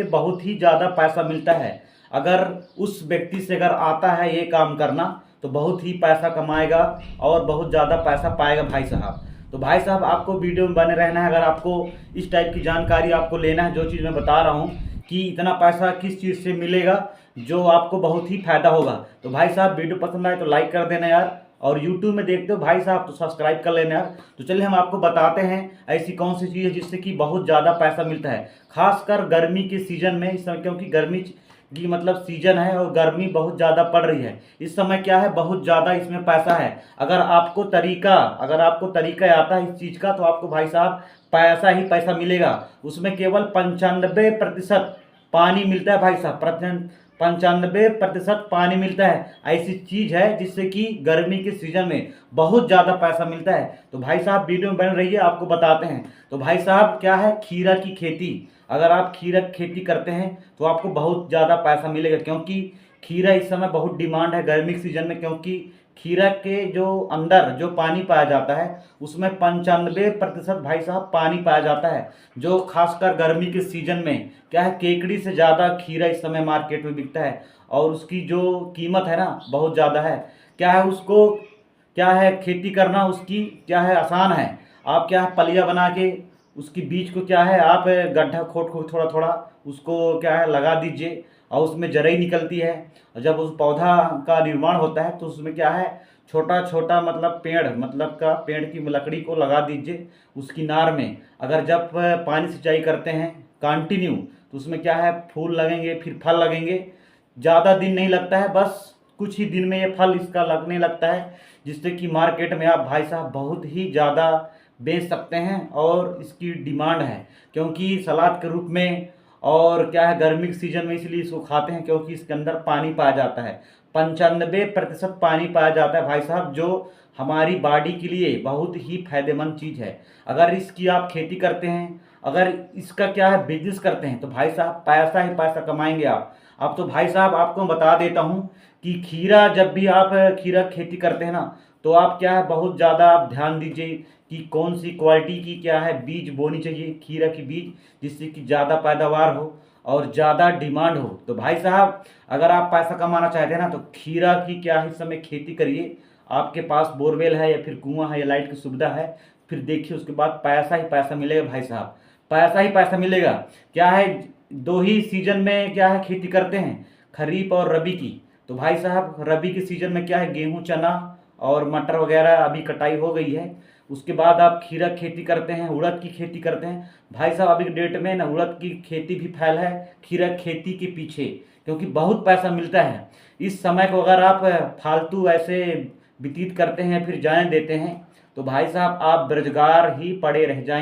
इससे बहुत ही ज़्यादा पैसा मिलता है। अगर उस व्यक्ति से अगर आता है ये काम करना तो बहुत ही पैसा कमाएगा और बहुत ज़्यादा पैसा पाएगा भाई साहब। तो भाई साहब आपको वीडियो में बने रहना है। अगर आपको इस टाइप की जानकारी आपको लेना है, जो चीज़ मैं बता रहा हूँ कि इतना पैसा किस चीज़ से मिलेगा जो आपको बहुत ही फायदा होगा, तो भाई साहब वीडियो पसंद आए तो लाइक कर देना यार, और यूट्यूब में देखते हो भाई साहब तो सब्सक्राइब कर लेना यार। तो चलिए हम आपको बताते हैं ऐसी कौन सी चीज़ है जिससे कि बहुत ज़्यादा पैसा मिलता है, खासकर गर्मी के सीज़न में। इस समय क्योंकि गर्मी की मतलब सीजन है और गर्मी बहुत ज़्यादा पड़ रही है इस समय, क्या है बहुत ज़्यादा इसमें पैसा है। अगर आपको तरीका आता है इस चीज़ का तो आपको भाई साहब पैसा ही पैसा मिलेगा। उसमें केवल 95% पानी मिलता है भाई साहब, 95% पानी मिलता है। ऐसी चीज़ है जिससे कि गर्मी के सीज़न में बहुत ज़्यादा पैसा मिलता है। तो भाई साहब वीडियो में बन रही है, आपको बताते हैं। तो भाई साहब क्या है, खीरा की खेती। अगर आप खीरा की खेती करते हैं तो आपको बहुत ज़्यादा पैसा मिलेगा, क्योंकि खीरा इस समय बहुत डिमांड है गर्मी के सीज़न में। क्योंकि खीरा के जो अंदर जो पानी पाया जाता है उसमें 95% भाई साहब पानी पाया जाता है, जो खासकर गर्मी के सीज़न में क्या है केकड़ी से ज़्यादा खीरा इस समय मार्केट में बिकता है। और उसकी जो कीमत है ना बहुत ज़्यादा है। क्या है उसको क्या है खेती करना उसकी क्या है आसान है। आप क्या है पलिया बना के उसकी बीज को क्या है आप गड्ढा खोद खोद थोड़ा थोड़ा उसको क्या है लगा दीजिए, और उसमें जड़ें निकलती है। और जब उस पौधा का निर्माण होता है तो उसमें क्या है छोटा छोटा मतलब पेड़ मतलब का पेड़ की लकड़ी को लगा दीजिए उसकी नार में। अगर जब पानी सिंचाई करते हैं कंटिन्यू तो उसमें क्या है फूल लगेंगे, फिर फल लगेंगे। ज़्यादा दिन नहीं लगता है, बस कुछ ही दिन में ये फल इसका लगने लगता है, जिससे कि मार्केट में आप भाई साहब बहुत ही ज़्यादा बेच सकते हैं और इसकी डिमांड है। क्योंकि सलाद के रूप में और क्या है गर्मी के सीज़न में इसलिए इसको खाते हैं क्योंकि इसके अंदर पानी पाया जाता है, 95% पानी पाया जाता है भाई साहब, जो हमारी बॉडी के लिए बहुत ही फायदेमंद चीज़ है। अगर इसकी आप खेती करते हैं, अगर इसका क्या है बिजनेस करते हैं तो भाई साहब पैसा ही पैसा कमाएंगे आप। अब तो भाई साहब आपको बता देता हूँ कि खीरा जब भी आप खीरा खेती करते हैं ना तो आप क्या है बहुत ज़्यादा आप ध्यान दीजिए कि कौन सी क्वालिटी की क्या है बीज बोनी चाहिए खीरा की बीज, जिससे कि ज़्यादा पैदावार हो और ज़्यादा डिमांड हो। तो भाई साहब अगर आप पैसा कमाना चाहते हैं ना तो खीरा की क्या है इस समय खेती करिए। आपके पास बोरवेल है या फिर कुआं है या लाइट की सुविधा है, फिर देखिए उसके बाद पैसा ही पैसा मिलेगा भाई साहब, पैसा ही पैसा मिलेगा। क्या है दो ही सीजन में क्या है खेती करते हैं, खरीफ और रबी की। तो भाई साहब रबी के सीजन में क्या है गेहूं चना और मटर वगैरह अभी कटाई हो गई है। उसके बाद आप खीरा खेती करते हैं, उड़द की खेती करते हैं। भाई साहब अभी के डेट में ना उड़द की खेती भी फैल है खीरा खेती के पीछे, क्योंकि बहुत पैसा मिलता है। इस समय को अगर आप फालतू ऐसे व्यतीत करते हैं फिर जाने देते हैं तो भाई साहब आप बेरोजगार ही पड़े रह जाएंगे।